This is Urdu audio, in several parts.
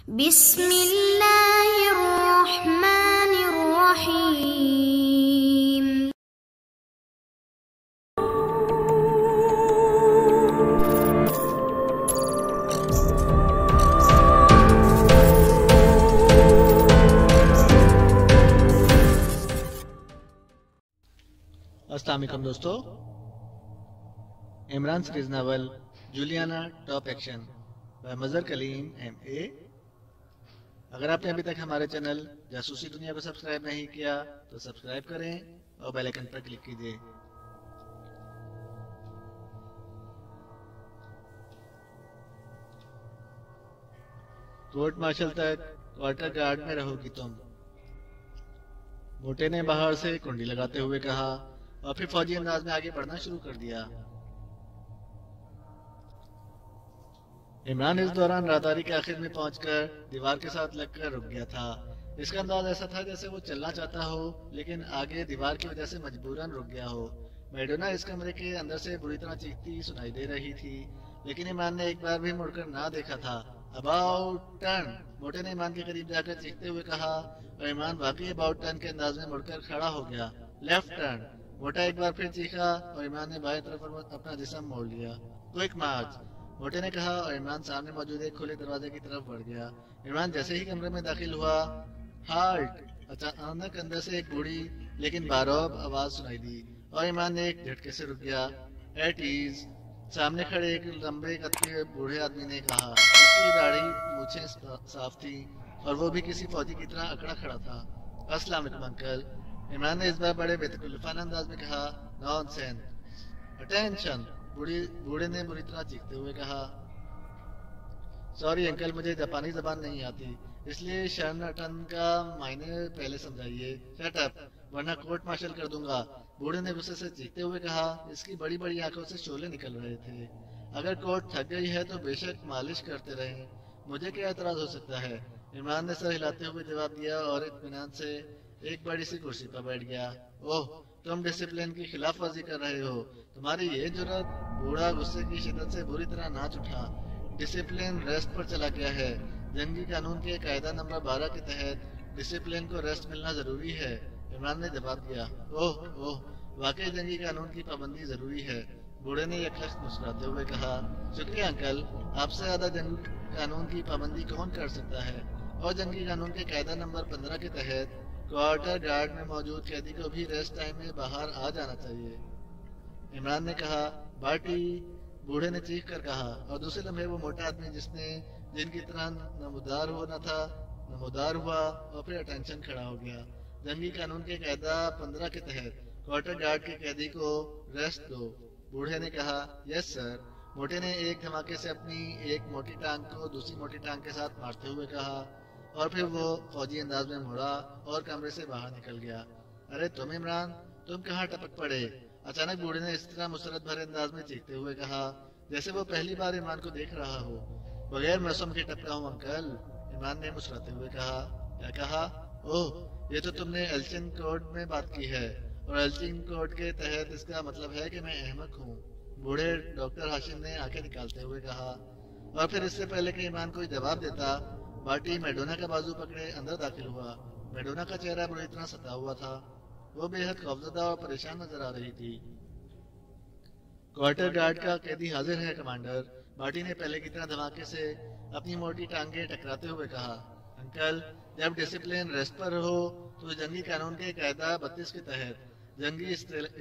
بسم اللہ الرحمن الرحیم۔ السلام علیکم دوستو، Imran series novel Juliana top action by Mazhar Kaleem M A. اگر آپ نے ابھی تک ہمارے چینل جاسوسی دنیا کو سبسکرائب نہیں کیا تو سبسکرائب کریں اور بیل آئیکن پر کلک کیجئے۔ کورٹ مارشل تک کوارٹر گارڈ میں رہو گی تم، موٹے نے باہر سے کنڈی لگاتے ہوئے کہا اور پھر فوجی انداز میں آگے بڑھنا شروع کر دیا۔ عمران اس دوران راداری کے آخر میں پہنچ کر دیوار کے ساتھ لگ کر رک گیا تھا۔ اس کا انداز ایسا تھا جیسے وہ چلنا چاہتا ہو لیکن آگے دیوار کی وجہ سے مجبوراً رک گیا ہو۔ میڈونا اس کمرے کے اندر سے بری طرح چیختی سنائی دے رہی تھی، لیکن عمران نے ایک بار بھی مڑ کر نہ دیکھا تھا۔ اباؤٹ ٹرن، موٹے نے عمران کے قریب جا کر چیختے ہوئے کہا اور عمران واقعی اباؤٹ ٹرن کے انداز میں مڑ کر کھڑا ہو گیا۔ لیفٹ ٹرن، موٹا ایک بار پھر چیخا اور عمران نے بائیں طرف اپنا جسم موڑ لیا۔ کوئک مارچ، موٹے نے کہا اور عمران سامنے موجود ایک کھلے دروازے کی طرف بڑھ گیا۔ عمران جیسے ہی کمرے میں داخل ہوا، ہالٹ، اچانک اندر سے ایک بوڑھی لیکن باروب آواز سنائی دی اور عمران نے ایک جھٹکے سے رک گیا۔ ایٹ ایز، سامنے کھڑے ایک لمبے قد کے بوڑھے آدمی نے کہا۔ اس کی داڑھی مونچھیں صاف تھی اور وہ بھی کسی فوجی کی طرح اکڑا کھڑا تھا۔ السلام علیکم انکل، عمران نے اس بار بڑے بے تکلفانہ انداز میں کہا۔ نان سینس، اٹینشن، بوڑھے نے بری طرح چیختے ہوئے کہا۔ سوری انکل، مجھے جاپانی زبان نہیں آتی، اس لیے شرنٹن کا معنی پہلے سمجھائیے۔ شٹ اپ ورنہ کورٹ مارشل کر دوں گا، بوڑھے نے غصے سے چیختے ہوئے کہا۔ اس کی بڑی بڑی آنکھوں سے شعلے نکل رہے تھے۔ اگر کورٹ تھک گئی ہے تو بے شک مالش کرتے رہیں، مجھے کیا اعتراض ہو سکتا ہے؟ عمران نے سر ہلاتے ہوئے جواب دیا اور اطمینان سے ایک بڑی سی کرسی پر بیٹھ گیا۔ اوہ، تم ڈسپلن کی خلاف ورزی کر رہے ہو، تمہاری یہ جرأت؟ بوڑھا غصے کی شدت سے بری طرح ناچ اٹھا۔ ڈسپلن ریسٹ پر چلا گیا ہے، جنگی قانون کے قاعدہ نمبر 12 کے تحت ڈسپلن کو ریسٹ ملنا ضروری ہے، عمران نے جواب دیا۔ اوہ اوہ، واقعی جنگی قانون کی پابندی ضروری ہے، بوڑھے نے یکلخت مسکراتے ہوئے کہا۔ شکریہ انکل، آپ سے زیادہ جنگی قانون کی پابندی کون کر سکتا ہے؟ اور جنگی قانون کے قاعدہ نمبر 15 کے تحت کوارٹر گارڈ میں موجود قیدی کو بھی ریسٹ ٹائم میں باہر آ جانا چاہیے، عمران نے کہا۔ بارٹی، بوڑھے نے چیخ کر کہا، اور دوسرے لمحے وہ موٹا آدمی جس نے جن کی طرح نمودار ہونا تھا نمودار ہوا اور پھر اٹینشن کھڑا ہو گیا۔ جنگی قانون کے قاعدہ 15 کے تحت کوارٹر گارڈ کے قیدی کو ریسٹ دو، بوڑھے نے کہا۔ یس سر، موٹے نے ایک دھماکے سے اپنی ایک موٹی ٹانگ کو دوسری موٹی ٹانگ کے ساتھ مارتے ہوئے کہا اور پھر وہ فوجی انداز میں مڑا اور کمرے سے باہر نکل گیا۔ ارے تم عمران، تم کہاں ٹپک پڑے؟ اچانک بوڑھے نے اس طرح مسرت بھرے انداز میں چیختے ہوئے کہا جیسے وہ پہلی بار عمران کو دیکھ رہا ہو۔ بغیر موسم کے ٹپکا ہوں انکل، عمران نے مسکراتے ہوئے کہا۔ کیا کہا؟ اوہ، یہ تو تم نے ایلچن کوڈ میں بات کی ہے، اور ایلچن کوڈ کے تحت اس کا مطلب ہے کہ میں احمق ہوں، بوڑھے ڈاکٹر ہاشم نے آنکھیں نکالتے ہوئے کہا۔ اور پھر اس سے پہلے کہ عمران کوئی جواب دیتا، بارٹی میڈونا کا بازو پکڑے اندر داخل ہوا۔ میڈونا کا چہرہ بری طرح ستا ہوا تھا، وہ بے حد خوفزدہ اور پریشان نظر آ رہی تھی۔ کوارٹر گارڈ کا قیدی حاضر ہے کمانڈر، بارٹی نے پہلے کی طرح دھماکے سے اپنی موٹی ٹانگیں ٹکراتے ہوئے کہا۔ انکل، جب ڈسپلن ریسٹ پر ہو تو جنگی قانون کے قاعدہ 32 کے تحت جنگی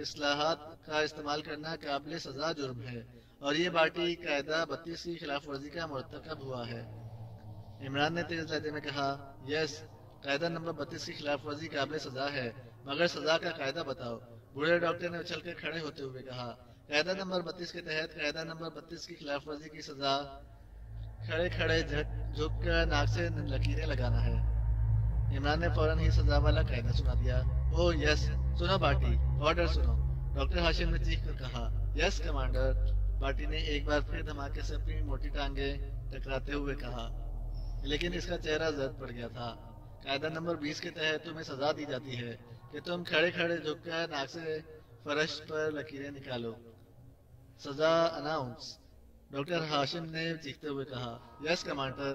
اصلاحات کا استعمال کرنا قابل سزا جرم ہے، اور یہ بارٹی قاعدہ 32 کی خلاف ورزی کا مرتکب ہوا ہے، عمران نے تیز لہجے میں کہا۔ یس، قاعدہ نمبر 32 کی خلاف ورزی قابل سزا ہے، مگر سزا کا قاعدہ بتاؤ، بوڑھے ڈاکٹر نے اچھل کر کھڑے ہوتے ہوئے کہا۔ قاعدہ نمبر 32 کے تحت قاعدہ نمبر 32 کی خلاف ورزی کی سزا کھڑے کھڑے جھک کر ناک سے لکیریں لگانا ہے، عمران نے فوراً ہی سزا والا قاعدہ سنا دیا۔ اوہ یس، سنو بارٹی، آرڈر سنو، ڈاکٹر ہاشم نے چیخ کر کہا۔ یس کمانڈر، بارٹی نے ایک بار پھر دھماکے سے اپنی موٹی ٹانگیں ٹکراتے ہوئے کہا، لیکن اس کا چہرہ زرد پڑ گیا تھا۔ قاعدہ نمبر 20 کے تحت تمہیں سزا دی جاتی ہے کہ تم کھڑے کھڑے جھک کر ناک سے فرش پر لکیریں نکالو۔ سزا اناؤنس، ڈاکٹر ہاشم نے چیختے ہوئے کہا۔ یس کمانڈر،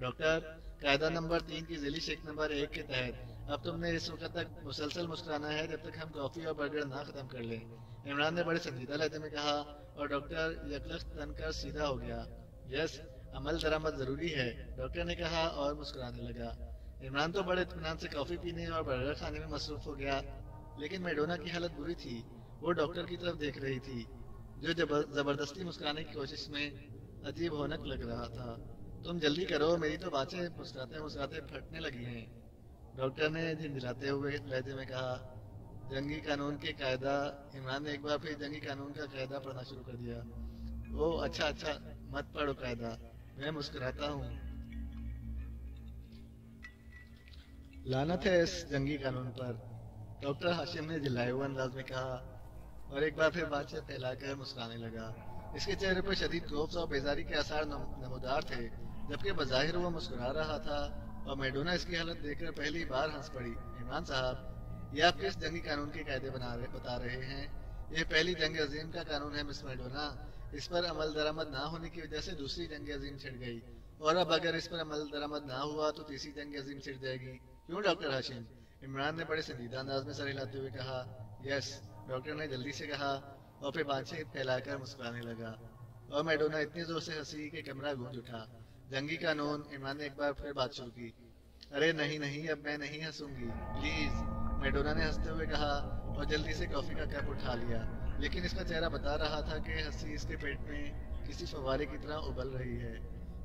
ڈاکٹر، قاعدہ نمبر 3 کی ذیلی شک نمبر 1 کے تحت اب تم نے اس وقت تک مسلسل مسکرانا ہے جب تک ہم کافی اور برگر نہ ختم کر لیں۔ عمران نے بڑے سنجیدہ لہجے میں کہا اور ڈاکٹر یکلخت تن کر سیدھا ہو گیا۔ یس، عمل درآمد ضروری ہے، ڈاکٹر نے کہا اور مسکرانے لگا۔ عمران تو بڑے اطمینان سے کافی پینے اور برگر کھانے میں مصروف ہو گیا، لیکن میڈونا کی حالت بری تھی۔ وہ ڈاکٹر کی طرف دیکھ رہی تھی جو زبردستی مسکرانے کی کوشش میں عجیب ہونک لگ رہا تھا۔ تم جلدی کرو، میری تو باتیں مسکراتے مسکراتے پھٹنے لگی ہیں، ڈاکٹر نے جھنجھلاتے ہوئے لہجے میں کہا۔ جنگی قانون کے قاعدہ، عمران نے ایک بار پھر جنگی قانون کا قاعدہ پڑھنا شروع کر دیا۔ او اچھا، مت پڑھو قاعدہ، میں مسکراتا ہوں۔ لعنت ہے اس جنگی قانون پر، ڈاکٹر ہاشم نے جھلائے ہوئے انداز میں کہا اور ایک بار پھر باتیں پھیلا کر مسکرانے لگا۔ اس کے چہرے پر شدید خوف اور بیزاری کے آثار نمودار تھے، جبکہ بظاہر وہ مسکرا رہا تھا، اور میڈونا اس کی حالت دیکھ کر پہلی بار ہنس پڑی۔ عمران صاحب، یہ آپ کس جنگی قانون کے قاعدے بتا رہے ہیں؟ یہ پہلی جنگ عظیم کا قانون ہے مس میڈونا، اس پر عمل درآمد نہ ہونے کی وجہ سے دوسری جنگ عظیم چھڑ گئی، اور اب اگر اس پر عمل درآمد نہ ہوا تو تیسری جنگ عظیم چھڑ جائے گی، کیوں ڈاکٹر ہاشم؟ عمران نے بڑے سنجیدہ انداز میں سر ہلاتے ہوئے کہا۔ یس، ڈاکٹر نے جلدی سے کہا اور پھر باتیں پھیلا کر مسکرانے لگا، اور میڈونا اتنی زور سے ہنسی کہ کمرہ گونج اٹھا۔ جنگی قانون، عمران نے ایک بار پھر بات شروع کی۔ ارے نہیں، اب میں نہیں ہنسوں گی، پلیز، میڈونا نے ہنستے ہوئے کہا اور جلدی سے کافی کا کپ اٹھا لیا، لیکن اس کا چہرہ بتا رہا تھا کہ ہنسی اس کے پیٹ میں کسی فوارے کی طرح ابل رہی ہے،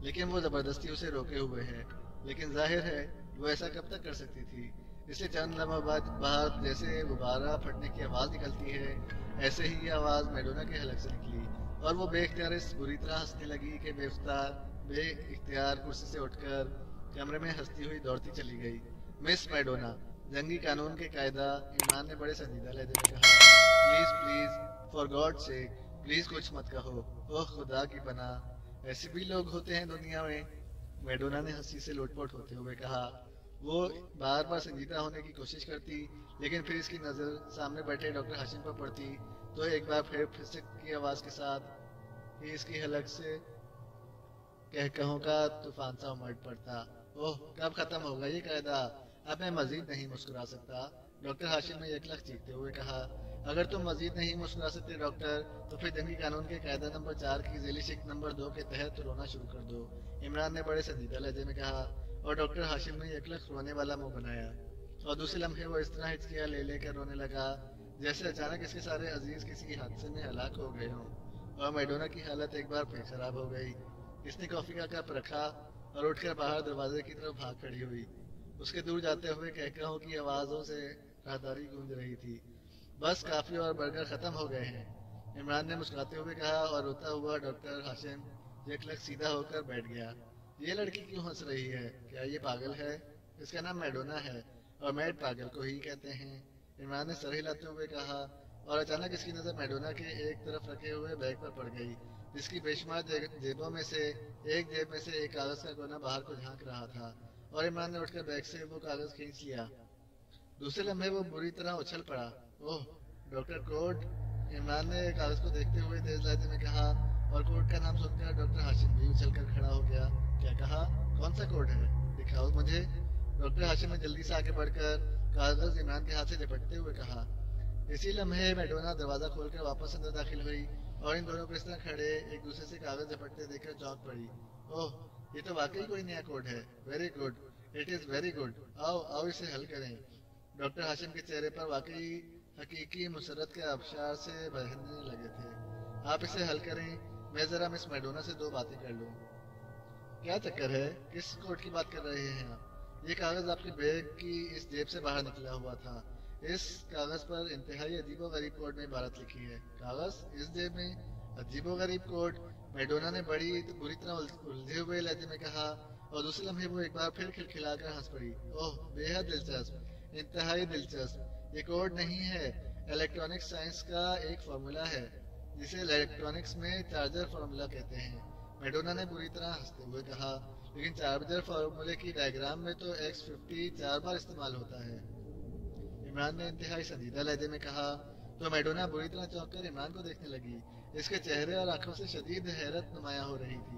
لیکن وہ زبردستی اسے روکے ہوئے ہے۔ لیکن ظاہر ہے وہ ایسا کب تک کر سکتی تھی؟ اسے چند لمحہ بعد جیسے غبارہ پھٹنے کی آواز نکلتی ہے، ایسے ہی یہ آواز میڈونا کے حلق سے نکلی، اور وہ بے اختیار اس بری طرح ہنسنے لگی کہ بے اختیار کرسی سے اٹھ کر کمرے میں ہنستی ہوئی دوڑتی چلی گئی۔ مس میڈونا، جنگی قانون کے قاعدہ، عمران نے بڑے سنجیدہ لہجے میں کہا۔ Please, for God sake, please کچھ مت کہو، اوہ خدا کی پناہ، ایسے بھی لوگ ہوتے ہیں دنیا میں، میڈونا نے ہنسی سے لوٹ پوٹ ہوتے ہوئے کہا۔ وہ بار بار سنجیدہ ہونے کی کوشش کرتی، لیکن پھر اس کی نظر سامنے بیٹھے ڈاکٹر ہاشم پر پڑتی تو ایک بار پھر پھسک کی آواز کے ساتھ ہی اس کی حلق سے کہوں کا طوفان سا امڑ پڑتا۔ اوہ، کب ختم ہوگا یہ قاعدہ؟ اب میں مزید نہیں مسکرا سکتا، ڈاکٹر ہاشم نے یکلخ چیختے ہوئے کہا۔ اگر تم مزید نہیں مسکرا سکتے ڈاکٹر، تو پھر جنگی قانون کے قاعدہ نمبر 4 کی ذیلی شک نمبر 2 کے تحت رونا شروع کر دو، عمران نے بڑے سنجیدہ لہجے میں کہا، اور ڈاکٹر ہاشم نے یکلخ رونے والا منہ بنایا، اور دوسرے لمحے وہ اس طرح ہچکیاں لے کر رونے لگا جیسے اچانک اس کے سارے عزیز کسی حادثے میں ہلاک ہو گئے ہوں، اور میڈونا کی حالت ایک بار پھر خراب ہو گئی۔ اس نے کافی کا کپ رکھا اور اٹھ کر باہر دروازے کی طرف بھاگ کھڑی ہوئی۔ اس کے دور جاتے ہوئے کہکہاؤں کی آوازوں سے راہداری گونج رہی تھی۔ بس کافی اور برگر ختم ہو گئے ہیں، عمران نے مسکراتے ہوئے کہا، اور روتا ہوا ڈاکٹر ہاشم یکلخ سیدھا ہو کر بیٹھ گیا۔ یہ لڑکی کیوں ہنس رہی ہے؟ کیا یہ پاگل ہے؟ اس کا نام میڈونا ہے، اور میڈ پاگل کو ہی کہتے ہیں، عمران نے سر ہلاتے ہوئے کہا، اور اچانک اس کی نظر میڈونا کے ایک طرف رکھے ہوئے بیگ پر پڑ گئی، جس کی بے شمار جیبوں میں سے ایک جیب میں سے ایک کاغذ کا کونا باہر کو جھانک رہا تھا، اور عمران نے اٹھ کر بیگ سے وہ کاغذ کھینچ لیا۔ دوسرے لمحے وہ بری طرح اچھل پڑا۔ اوہ، ڈاکٹر کوڈ، عمران نے کاغذ کو دیکھتے ہوئے تیز لہجے میں کہا، اور کوڈ کا نام سن کر ڈاکٹر ہاشم بھی اچھل کر کھڑا ہو گیا۔ کیا کہا؟ کون سا کوڈ ہے؟ دکھاؤ مجھے، ڈاکٹر ہاشم نے جلدی سے آگے بڑھ کر کاغذ عمران کے ہاتھ سے لپٹتے ہوئے کہا۔ اسی لمحے میڈونا دروازہ کھول کر واپس اندر داخل ہوئی، اور ان دونوں کو اس طرح کھڑے ایک دوسرے سے کاغذ لپٹتے دیکھ کر چونک پڑی۔ اوہ، یہ تو واقعی کوئی نیا کوڈ ہے، very good, it is very good, آؤ اسے حل کریں۔ ڈاکٹر ہاشم کے چہرے پر واقعی حقیقی مسرت کے آبشار سے بہنے لگے تھے۔ آپ اسے حل کریں، میں ذرا مس میڈونا سے 2 باتیں کر لوں۔ کیا چکر ہے؟ کس کوڈ کی بات کر رہے ہیں آپ؟ یہ کاغذ آپ کے بیگ کی اس جیب سے باہر نکلا ہوا تھا، اس کاغذ پر انتہائی عجیب و غریب کوڈ میں عبارت لکھی ہے۔ کاغذ اس جیب میں؟ عجیب و غریب کوڈ، میڈونا نے بڑی بری طرح الجھے ہوئے لہجے میں کہا، اور دوسرے لمحے وہ ایک بار پھر کھلکھلا کر ہنس پڑی۔ اوہ، بے حد دلچسپ، انتہائی دلچسپ، یہ کوڈ نہیں ہے، الیکٹرانک سائنس کا ایک فارمولا ہے، جسے الیکٹرانکس میں چارجر فارمولا کہتے ہیں، میڈونا نے بری طرح ہنستے ہوئے کہا، لیکن چارجر فارمولے کی ڈائیگرام میں تو X50 4 بار استعمال ہوتا ہے، عمران نے انتہائی سنجیدہ لہجے میں کہا۔ تو میڈونا بری طرح چونک کر عمران کو دیکھنے لگی، اس کے چہرے اور آنکھوں سے شدید حیرت نمایاں ہو رہی تھی۔